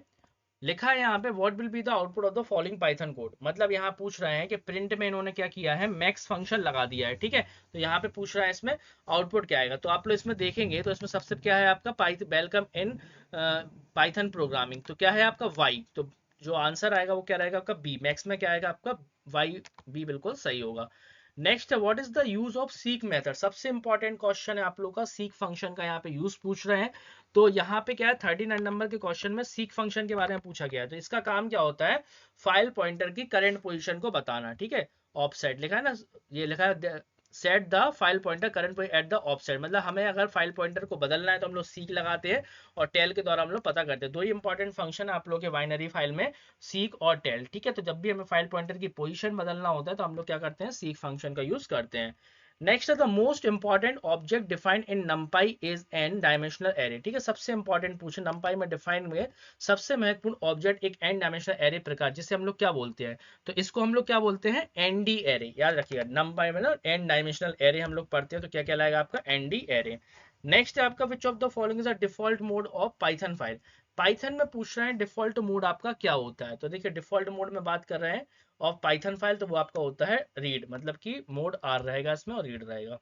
लिखा है यहाँ पे, what will be the output of the following Python code. मतलब यहाँ पूछ रहे हैं कि प्रिंट में इन्होंने क्या किया है, मैक्स फंक्शन लगा दिया है। ठीक है, तो यहाँ पे पूछ रहा है इसमें आउटपुट क्या आएगा। तो आप लोग इसमें देखेंगे तो इसमें सबसे क्या है आपका वेलकम इन पाइथन प्रोग्रामिंग, तो क्या है आपका वाई, तो जो आंसर आएगा वो क्या रहेगा आपका बी, मैक्स में क्या आएगा आपका वाई, बी बिल्कुल सही होगा। नेक्स्ट है, what is the use of seek method. सबसे इंपॉर्टेंट क्वेश्चन है आप लोग का, सीक फंक्शन का यहाँ पे यूज पूछ रहे हैं। तो यहाँ पे क्या है 39 नंबर के क्वेश्चन में सीक फंक्शन के बारे में पूछा गया है। तो इसका काम क्या होता है, फाइल पॉइंटर की करंट पोजीशन को बताना। ठीक है, ऑफसेट लिखा है ना, ये लिखा है set the file pointer current at the offset, मतलब हमें अगर फाइल पॉइंटर को बदलना है तो हम लोग सीक लगाते हैं और टेल के द्वारा हम लोग पता करते हैं। दो ही इंपॉर्टेंट फंक्शन है आप लोग के बाइनरी फाइल में, सीक और टेल, ठीक है। तो जब भी हमें फाइल पॉइंटर की पोजीशन बदलना होता है तो हम लोग क्या करते हैं, सीक फंक्शन का यूज करते हैं। Next the most important object defined in नंपाई is an dimensional array, ठीक है। सबसे इंपॉर्टेंट पूछे नंपाई में डिफाइन हुए सबसे महत्वपूर्ण ऑब्जेक्ट एक एन डायमेंशनल एरे प्रकार, जिसे हम लोग क्या बोलते हैं, तो इसको हम लोग क्या बोलते हैं, एनडी एरे। याद रखिएगा, नंपाई में ना एन डायमेंशनल एरे हम लोग पढ़ते हैं, तो क्या कहलाएगा आपका, एनडी एरे। नेक्स्ट है आपका which of the following is a default mode of Python file. Python में पूछ रहे हैं डिफॉल्ट मोड आपका क्या होता है, तो देखिए डिफॉल्ट मोड में बात कर रहे हैं ऑफ पाइथन फाइल, तो वो आपका होता है रीड, मतलब कि मोड आर रहेगा इसमें और रीड रहेगा।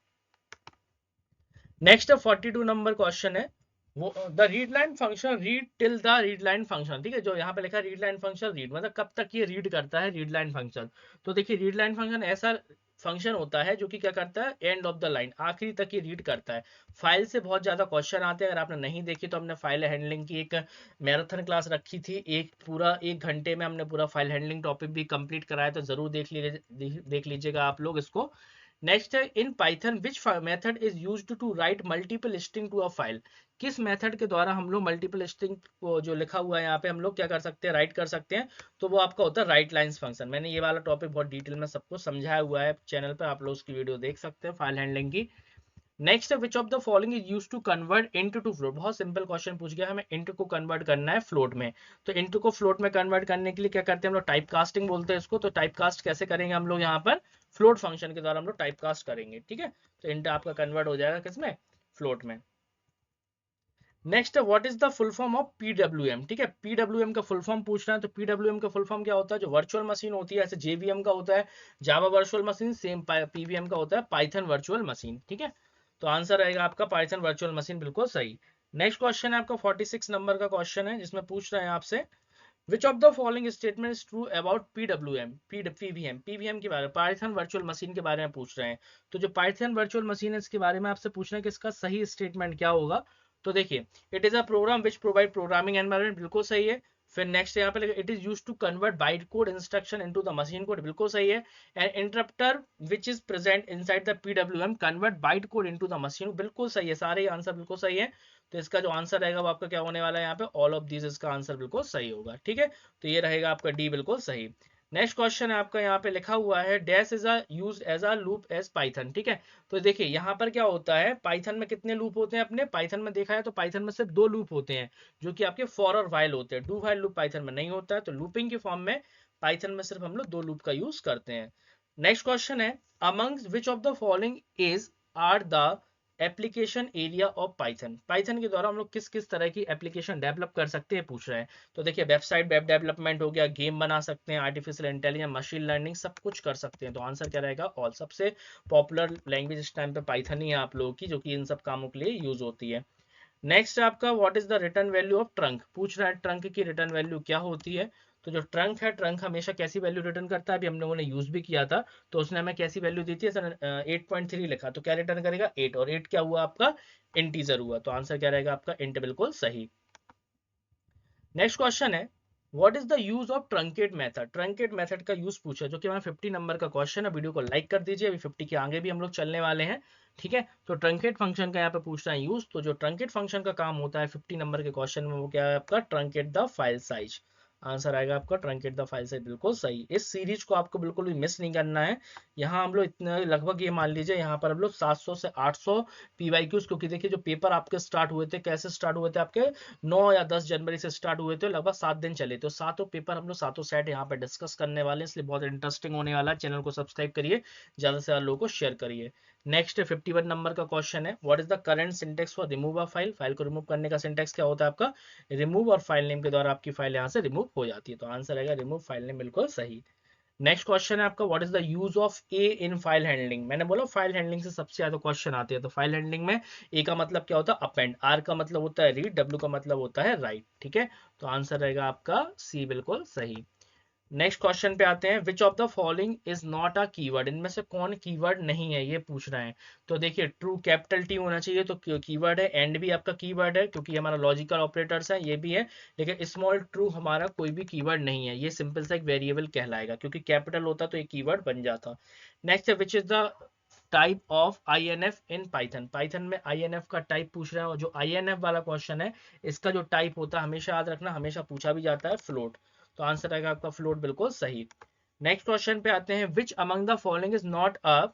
नेक्स्ट 42 नंबर क्वेश्चन है, वो the read line function read till the read line function, ठीक है। जो यहाँ पे लिखा है रीड लाइन फंक्शन, रीड मतलब कब तक ये रीड करता है, रीड लाइन फंक्शन। तो देखिए रीड लाइन फंक्शन ऐसा फंक्शन होता है जो कि क्या करता है, एंड ऑफ द लाइन, आखिरी तक ये रीड करता है। फाइल से बहुत ज्यादा क्वेश्चन आते हैं, अगर आपने नहीं देखी तो हमने फाइल हैंडलिंग की एक मैराथन क्लास रखी थी, एक पूरा 1 घंटे में हमने पूरा फाइल हैंडलिंग टॉपिक भी कंप्लीट कराया, तो जरूर देख लीजिएगा आप लोग इसको। नेक्स्ट है in Python which method is used to write multiple string to a file, किस मेथड के द्वारा हम लोग मल्टीपल स्ट्रिंग को जो लिखा हुआ है यहाँ पे हम लोग क्या कर सकते हैं, राइट कर सकते हैं, तो वो आपका होता है राइट लाइंस फंक्शन। मैंने ये वाला टॉपिक बहुत डिटेल में सबको समझाया हुआ है चैनल पे, आप लोग उसकी वीडियो देख सकते हैं फाइल हैंडलिंग की। Next which of the following is used to convert into to float, बहुत सिंपल क्वेश्चन पूछ गया, हमें इंटू को कन्वर्ट करना है फ्लोट में। तो इंटू को फ्लोट में कन्वर्ट करने के लिए क्या करते हैं हम लोग, टाइप कास्टिंग बोलते हैं इसको। तो टाइप कास्ट कैसे करेंगे हम लोग, यहाँ पर फ्लोट फंक्शन के द्वारा हम लोग टाइप कास्ट करेंगे, ठीक है। तो इंटू आपका कन्वर्ट हो जाएगा किसमें, फ्लोट में। Next what is the full form of PWM, ठीक है। पीडब्ल्यूएम का फुल फॉर्म पूछ रहा है, तो पीडब्ल्यूएम का फुल फॉर्म क्या होता है, जो वर्चुअल मशीन होती है, ऐसे जेवीएम का होता है Java virtual machine, same PVM का होता है पाइथन वर्चुअल मशीन, ठीक है। तो आंसर रहेगा आपका पाइथन वर्चुअल मशीन, बिल्कुल सही। नेक्स्ट क्वेश्चन है आपका 46 नंबर का क्वेश्चन है, जिसमें पूछ रहे हैं आपसे विच of the following statement is true about PWM, PVM के बारे में, पाइथन वर्चुअल मशीन के बारे में पूछ रहे हैं। तो जो पाइथन वर्चुअल मशीन है इसके बारे में आपसे पूछ रहे हैं कि इसका सही स्टेटमेंट क्या होगा। तो देखिए it is a program which provide programming environment, बिल्कुल सही है। फिर नेक्स्ट यहाँ पे it is use to convert byte code instruction into the machine code, बिल्कुल सही है। And interpreter which is present inside the PWM convert byte code into the machine, बिल्कुल सही है, सारे आंसर बिल्कुल सही है। तो इसका जो आंसर रहेगा वो आपका क्या होने वाला है, यहाँ पे ऑल ऑफ दिस इसका आंसर बिल्कुल सही होगा, ठीक है। तो ये रहेगा आपका डी बिल्कुल सही। नेक्स्ट क्वेश्चन है आपका, यहाँ पे लिखा हुआ है dash is use as a loop as Python, ठीक है। तो देखिए यहाँ पर क्या होता है, पाइथन में कितने लूप होते हैं, अपने पाइथन में देखा है तो पाइथन में सिर्फ 2 लूप होते हैं, जो कि आपके फॉर और वाइल होते हैं। डू वाइल लूप पाइथन में नहीं होता है, तो लूपिंग के फॉर्म में पाइथन में सिर्फ हम लोग 2 लूप का यूज करते हैं। नेक्स्ट क्वेश्चन है amongst which of the following is are the application area of Python, Python के द्वारा हम लोग किस किस तरह की एप्लीकेशन डेवलप कर सकते हैं पूछ रहे हैं। तो देखिए वेबसाइट वेब डेवलपमेंट हो गया, गेम बना सकते हैं, आर्टिफिशियल इंटेलिजेंस, मशीन लर्निंग, सब कुछ कर सकते हैं। तो आंसर क्या रहेगा, ऑल। सबसे पॉपुलर लैंग्वेज इस टाइम पे पाइथन ही है आप लोगों की, जो कि इन सब कामों के लिए यूज होती है। नेक्स्ट आपका what is the return value of trunk, पूछ रहा है ट्रंक की रिटर्न वैल्यू क्या होती है। तो जो ट्रंक है, ट्रंक हमेशा कैसी वैल्यू रिटर्न करता है, अभी हम लोगों ने यूज भी किया था, तो उसने हमें कैसी वैल्यू दी थी, सर 8.3 लिखा, तो क्या रिटर्न करेगा 8, और 8 क्या हुआ आपका, इंटीजर हुआ। तो आंसर क्या रहेगा आपका, इंट, बिल्कुल सही। नेक्स्ट क्वेश्चन है what is the use of truncate method, truncate method का यूज पूछा, जो कि हमारा 50 नंबर का क्वेश्चन है। वीडियो को लाइक कर दीजिए, अभी 50 के आगे भी हम लोग चलने वाले हैं, ठीक है। तो ट्रंकेट फंक्शन का यहाँ पे पूछ रहा है यूज, तो जो ट्रंकेट फंक्शन का काम होता है 50 नंबर के क्वेश्चन में, वो क्या है आपका, truncate the file size. Answer आएगा आपका ट्रंकेट द फाइल साइज, बिल्कुल सही। इस सीरीज को आपको बिल्कुल भी मिस नहीं करना है। यहाँ हम लोग इतने लगभग ये मान लीजिए, यहाँ पर हम लोग 700 से 800 पीवाईक्यूज, क्योंकि देखिए जो पेपर आपके स्टार्ट हुए थे, कैसे स्टार्ट हुए थे आपके, 9 या 10 जनवरी से स्टार्ट हुए थे, लगभग 7 दिन चले। तो सातों पेपर हम लोग सातों सेट यहाँ पे डिस्कस करने वाले हैं, इसलिए बहुत इंटरेस्टिंग होने वाला है। चैनल को सब्सक्राइब करिए, ज्यादा से ज्यादा लोगों को शेयर करिए। नेक्स्ट 51 नंबर का क्वेश्चन है what is the current syntax for remove a file, file को रिमूव करने का सिंटेक्स क्या होता है आपका, रिमूव और फाइल नेम के द्वारा आपकी फाइल यहाँ से रिमूव हो जाती है। तो आंसर आएगा रिमूव फाइल नेम, बिल्कुल सही। नेक्स्ट क्वेश्चन है आपका what is the use of A in file handling, मैंने बोला फाइल हैंडलिंग से सबसे ज्यादा क्वेश्चन आते हैं। तो फाइल हैंडलिंग में ए का मतलब क्या होता है, अपेंड, आर का मतलब होता है रीड, डब्ल्यू का मतलब होता है राइट, ठीक है। तो आंसर रहेगा आपका सी, बिल्कुल सही। नेक्स्ट क्वेश्चन पे आते हैं, विच of the following is not a keyword, इनमें से कौन कीवर्ड नहीं है ये पूछ रहे हैं। तो देखिए ट्रू कैपिटल टी होना चाहिए तो कीवर्ड है, एंड भी आपका कीवर्ड है क्योंकि हमारा लॉजिकल ऑपरेटर्स है, ये भी है, लेकिन स्मॉल ट्रू हमारा कोई भी कीवर्ड नहीं है, ये सिंपल सा एक वेरिएबल कहलाएगा, क्योंकि कैपिटल होता तो एक कीवर्ड बन जाता। नेक्स्ट है, which is the type of INF in Python, Python में INF का टाइप पूछ रहे हैं, और जो INF वाला क्वेश्चन है इसका जो टाइप होता है हमेशा याद रखना, हमेशा पूछा भी जाता है फ्लोट, तो आंसर आएगा आपका फ्लोट, बिल्कुल सही। नेक्स्ट क्वेश्चन पे आते हैं, which among the following is not a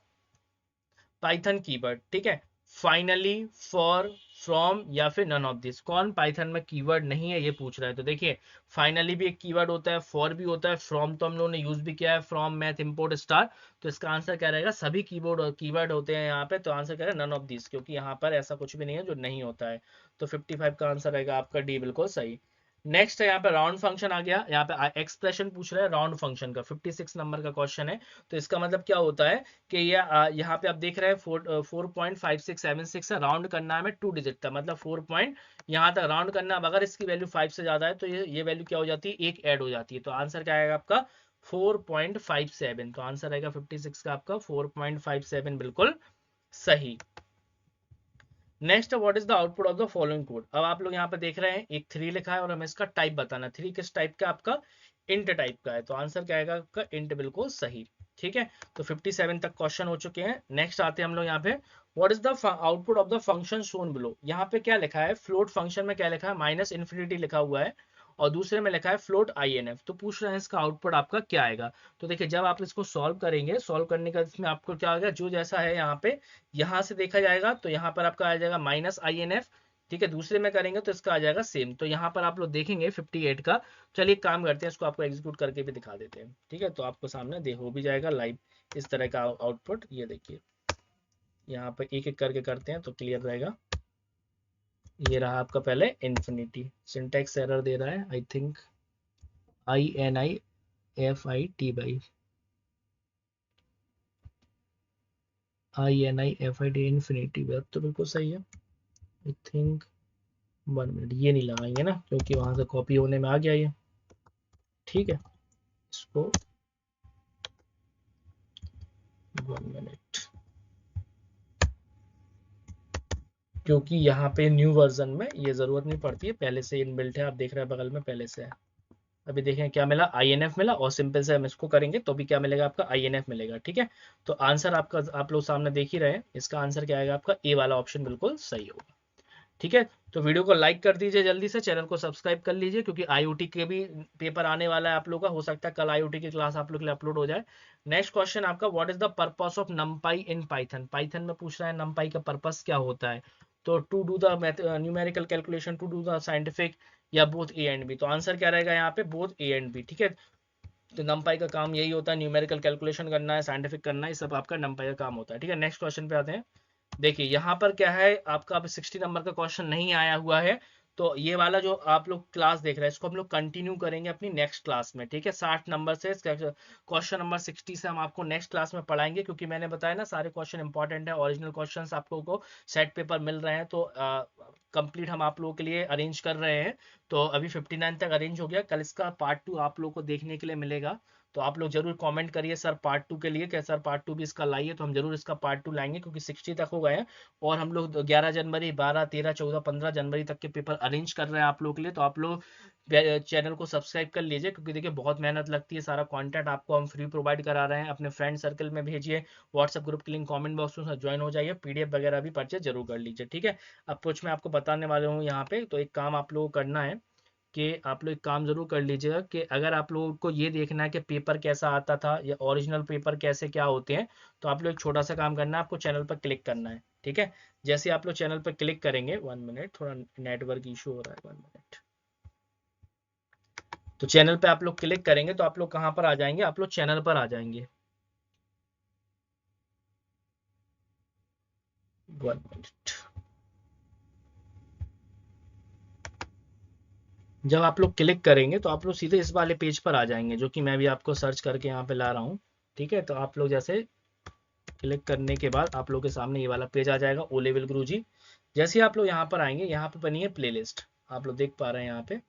Python keyword, ठीक है, फाइनली, फॉर, फ्रॉम या फिर नन ऑफ दिस, कौन पाइथन में कीवर्ड नहीं है ये पूछ रहा है। तो देखिए फाइनली भी एक कीवर्ड होता है, फॉर भी होता है, फ्रॉम तो हम लोगों ने यूज भी किया है, फ्रॉम मैथ इंपोर्ट स्टार, तो इसका आंसर क्या रहेगा, सभी कीवर्ड होते हैं यहाँ पे, तो आंसर क्या है नन ऑफ दिस, क्योंकि यहाँ पर ऐसा कुछ भी नहीं है जो नहीं होता है, तो 55 का आंसर रहेगा आपका डी, बिल्कुल सही। नेक्स्ट है यहाँ पे राउंड फंक्शन आ गया, यहाँ पे एक्सप्रेशन पूछ रहा है राउंड फंक्शन का, 56 नंबर का क्वेश्चन है, तो इसका मतलब क्या होता है कि ये यहाँ पे आप देख रहे हैं 4.5676 है, राउंड करना है हमें 2 डिजिट तक, मतलब 4 पॉइंट यहाँ तक राउंड करना है, अगर इसकी वैल्यू 5 से ज्यादा है तो ये वैल्यू क्या हो जाती है, एक ऐड हो जाती है, तो आंसर क्या आएगा आपका 4.57, तो आंसर आएगा 56 का आपका 4.57, बिल्कुल सही। Next, what is the output of the following code, अब आप लोग यहाँ पे देख रहे हैं एक 3 लिखा है और हमें इसका टाइप बताना, 3 किस टाइप का, आपका इंट टाइप का है, तो आंसर क्या आएगा आपका इंट, बिल्कुल सही, ठीक है। तो 57 तक क्वेश्चन हो चुके हैं। नेक्स्ट आते हैं हम लोग यहाँ पे, what is the output of the function shown below, यहाँ पे क्या लिखा है, फ्लोट फंक्शन में क्या लिखा है, माइनस इन्फिनिटी लिखा हुआ है, और दूसरे में लिखा है फ्लोट INF, तो पूछ रहे हैं इसका आउटपुट आपका क्या आएगा। तो देखिए जब आप इसको सॉल्व करेंगे, सॉल्व करने का इसमें आपको क्या आएगा, जो जैसा है यहाँ पे, यहाँ से देखा जाएगा तो यहाँ पर आपका आ जाएगा -INF, ठीक है, दूसरे में करेंगे तो इसका आ जाएगा सेम, तो यहाँ पर आप लोग देखेंगे 58 का। चलिए काम करते हैं, इसको आपको एग्जीक्यूट करके भी दिखा देते हैं, ठीक है, तो आपको सामने हो भी जाएगा लाइव इस तरह का आउटपुट, ये देखिए यहाँ पर एक एक करके करते हैं तो क्लियर रहेगा। ये रहा आपका पहले इन्फिनिटी, सिंटैक्स एरर दे रहा है, आई थिंक INIFID इन्फिनिटी, बात तो बिल्कुल सही है, आई थिंक 1 मिनट, ये नहीं लगाएंगे ना क्योंकि वहां से कॉपी होने में आ गया ये, ठीक है, इसको 1 मिनट, क्योंकि यहाँ पे न्यू वर्जन में ये जरूरत नहीं पड़ती है, पहले से इनबिल्ट है, आप देख रहे हैं बगल में पहले से है। अभी देखें क्या मिला, INF मिला, और सिंपल से हम इसको करेंगे तो भी क्या मिलेगा आपका INF मिलेगा, ठीक है। तो आंसर आपका आप लोग सामने देख ही रहे हैं, इसका आंसर क्या आएगा आपका ए वाला ऑप्शन, बिल्कुल सही होगा, ठीक है। तो वीडियो को लाइक कर दीजिए, जल्दी से चैनल को सब्सक्राइब कर लीजिए, क्योंकि IoT के भी पेपर आने वाला है आप लोगों का, हो सकता है कल IoT की क्लास आप लोग के लिए अपलोड हो जाए। नेक्स्ट क्वेश्चन आपका, what is the purpose of नमपाई in Python, Python में पूछ रहा है नमपाई का पर्पस क्या होता है, तो to do the numerical calculation, to do the scientific, या बोथ ए एंड बी, तो आंसर क्या रहेगा यहाँ पे, बोथ ए एंड बी, ठीक है। तो नमपाई का काम यही होता है, न्यूमेरिकल कैलकुलेशन करना है, साइंटिफिक करना है, ये सब आपका नमपाई का काम होता है, ठीक है। नेक्स्ट क्वेश्चन पे आते हैं, देखिए यहाँ पर क्या है आपका, अब 60 नंबर का क्वेश्चन नहीं आया हुआ है, तो ये वाला जो आप लोग क्लास देख रहे हैं इसको हम लोग कंटिन्यू करेंगे अपनी नेक्स्ट क्लास में, ठीक है। 60 नंबर से क्वेश्चन नंबर 60 से हम आपको नेक्स्ट क्लास में पढ़ाएंगे, क्योंकि मैंने बताया ना सारे क्वेश्चन इंपॉर्टेंट है, ओरिजिनल क्वेश्चंस आपको को सेट पेपर मिल रहे हैं, तो कंप्लीट हम आप लोगों के लिए अरेंज कर रहे हैं, तो अभी 59 तक अरेंज हो गया, कल इसका पार्ट 2 आप लोगों को देखने के लिए मिलेगा, तो आप लोग जरूर कमेंट करिए सर पार्ट 2 के लिए, क्या सर पार्ट 2 भी इसका लाइए, तो हम जरूर इसका पार्ट 2 लाएंगे, क्योंकि 60 तक हो गए हैं, और हम लोग 11 जनवरी 12 13 14 15 जनवरी तक के पेपर अरेंज कर रहे हैं आप लोग के लिए, तो आप लोग चैनल को सब्सक्राइब कर लीजिए, क्योंकि देखिए बहुत मेहनत लगती है, सारा कंटेंट आपको हम फ्री प्रोवाइड करा रहे हैं, अपने फ्रेंड सर्कल में भेजिए, व्हाट्सएप ग्रुप की लिंक कमेंट बॉक्स में ज्वाइन हो जाइए, PDF वगैरह भी परचेज जरूर कर लीजिए, ठीक है। अब कुछ मैं आपको बताने वाले हूँ यहाँ पे, तो एक काम आप लोगों को करना है कि आप लोग एक काम जरूर कर लीजिएगा, कि अगर आप लोगों को ये देखना है कि पेपर कैसा आता था या ओरिजिनल पेपर कैसे क्या होते हैं, तो आप लोग एक छोटा सा काम करना है, आपको चैनल पर क्लिक करना है, ठीक है। जैसे आप लोग चैनल पर क्लिक करेंगे, 1 मिनट, थोड़ा नेटवर्क इशू हो रहा है, 1 मिनट, तो चैनल पे आप लोग क्लिक करेंगे तो आप लोग कहाँ पर आ जाएंगे, आप लोग चैनल पर आ जाएंगे, 1 मिनट, जब आप लोग क्लिक करेंगे तो आप लोग सीधे इस वाले पेज पर आ जाएंगे, जो कि मैं भी आपको सर्च करके यहाँ पे ला रहा हूँ, ठीक है। तो आप लोग जैसे क्लिक करने के बाद आप लोग के सामने ये वाला पेज आ जाएगा, ओ लेवल गुरुजी। जैसे आप लोग यहाँ पर आएंगे, यहाँ पे बनी है प्लेलिस्ट, आप लोग देख पा रहे हैं यहाँ पे,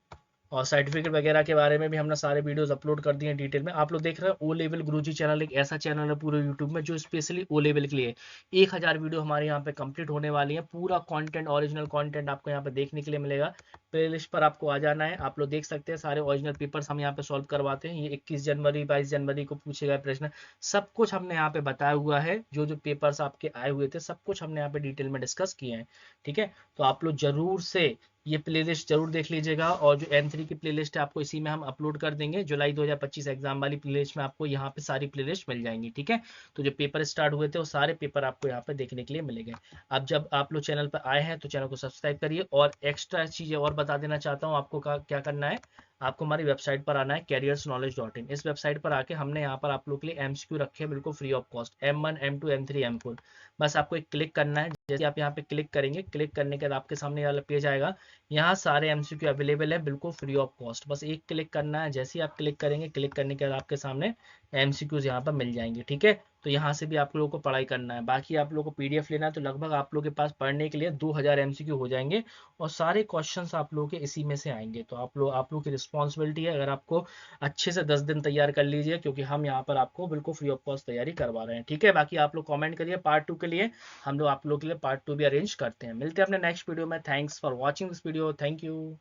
और सर्टिफिकेट वगैरह के बारे में भी हमने सारे वीडियोस अपलोड कर दिए हैं डिटेल में। आप लोग देख रहे हैं ओ लेवल गुरुजी चैनल, एक ऐसा चैनल है पूरे यूट्यूब में जो स्पेशली ओ लेवल के लिए 1000 वीडियो हमारे यहाँ पे कंप्लीट होने वाली है। पूरा कंटेंट, ओरिजिनल कंटेंट आपको यहाँ पे देखने के लिए मिलेगा। प्लेलिस्ट पर आपको आ जाना है, आप लोग देख सकते हैं सारे ओरिजिनल पेपर्स हम यहाँ पे सॉल्व करवाते हैं। ये 21 जनवरी 22 जनवरी को पूछे गए प्रश्न सब कुछ हमने यहाँ पे बताया हुआ है। जो जो पेपर्स आपके आए हुए थे सब कुछ हमने यहाँ पे डिटेल में डिस्कस किए हैं। ठीक है, तो आप लोग जरूर से ये प्लेलिस्ट जरूर देख लीजिएगा। और जो M3 की प्लेलिस्ट है आपको इसी में हम अपलोड कर देंगे। जुलाई 2025 एग्जाम वाली प्लेलिस्ट में आपको यहाँ पे सारी प्लेलिस्ट मिल जाएंगी। ठीक है, तो जो पेपर स्टार्ट हुए थे वो सारे पेपर आपको यहाँ पे देखने के लिए मिलेंगे। अब जब आप लोग चैनल पर आए हैं तो चैनल को सब्सक्राइब करिए। और एक्स्ट्रा चीजें और बता देना चाहता हूँ आपको, क्या करना है, आपको हमारी वेबसाइट पर आना है careersknowledge.in। इस वेबसाइट पर आके हमने यहाँ पर आप लोग के लिए MCQ रखे हैं बिल्कुल free of cost, M1 M2 M3 M4। बस आपको एक क्लिक करना है। जैसे आप यहाँ पे क्लिक करेंगे, क्लिक करने के बाद आपके सामने वाला पेज आएगा। यहाँ सारे MCQ अवेलेबल है बिल्कुल फ्री ऑफ कॉस्ट। बस एक क्लिक करना है। जैसे ही आप क्लिक करेंगे, क्लिक करने के बाद आपके सामने MCQs यहाँ पर मिल जाएंगे। ठीक है, तो यहाँ से भी आप लोगों को पढ़ाई करना है। बाकी आप लोगों को PDF लेना है तो लगभग आप लोगों के पास पढ़ने के लिए 2000 MCQ हो जाएंगे। और सारे क्वेश्चंस आप लोगों के इसी में से आएंगे। तो आप लोग की रिस्पॉन्सिबिलिटी है, अगर आपको अच्छे से 10 दिन तैयार कर लीजिए, क्योंकि हम यहाँ पर आपको बिल्कुल फ्री ऑफ कॉस्ट तैयारी करवा रहे हैं। ठीक है, बाकी आप लोग कमेंट करिए पार्ट 2 के लिए, हम लोग आप लोग के लिए पार्ट 2 भी अरेंज करते हैं। मिलते हैं अपने नेक्स्ट वीडियो में। Thanks for watching this video, thank you.